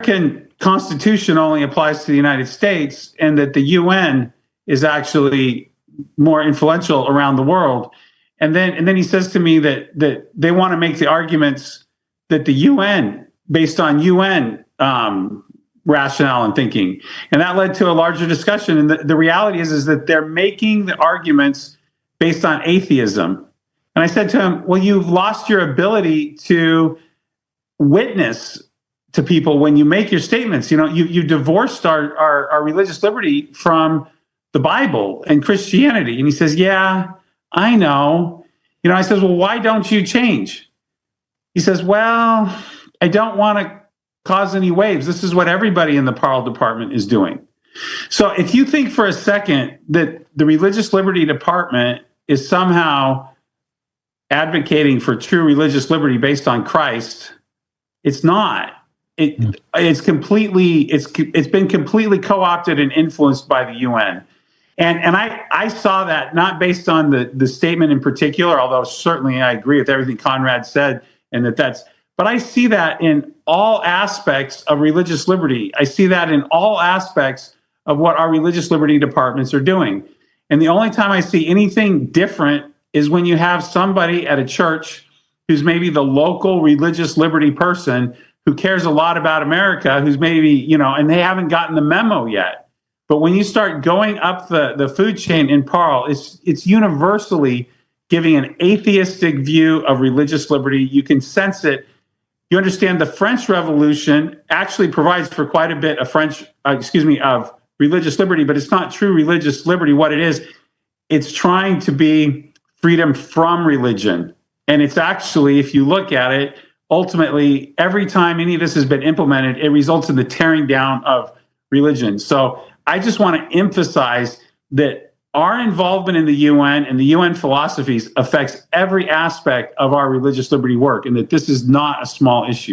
American Constitution only applies to the United States, and that the UN is actually more influential around the world. And then he says to me that they want to make the arguments that the UN, based on UN rationale and thinking, and that led to a larger discussion. And the reality is that they're making the arguments based on atheism. And I said to him, well, you've lost your ability to witness to people when you make your statements. You divorced our religious liberty from the Bible and Christianity. And he says, yeah, I know. I says, well, why don't you change? He says, well, I don't want to cause any waves. This is what everybody in the Parole Department is doing. So if you think for a second that the Religious Liberty Department is somehow advocating for true religious liberty based on Christ, it's not. It's been completely co-opted and influenced by the UN. And I saw that not based on the statement in particular, although certainly I agree with everything Conrad said, but I see that in all aspects of religious liberty. I see that in all aspects of what our religious liberty departments are doing. And the only time I see anything different is when you have somebody at a church who's maybe the local religious liberty person who cares a lot about America, who's maybe, and they haven't gotten the memo yet. But when you start going up the food chain in Parle, it's universally giving an atheistic view of religious liberty. You can sense it. You understand the French Revolution actually provides for quite a bit of of religious liberty, but it's not true religious liberty. What it is, it's trying to be freedom from religion. And it's actually, if you look at it, ultimately, every time any of this has been implemented, it results in the tearing down of religion. So I just want to emphasize that our involvement in the UN and the UN philosophies affects every aspect of our religious liberty work, and that this is not a small issue.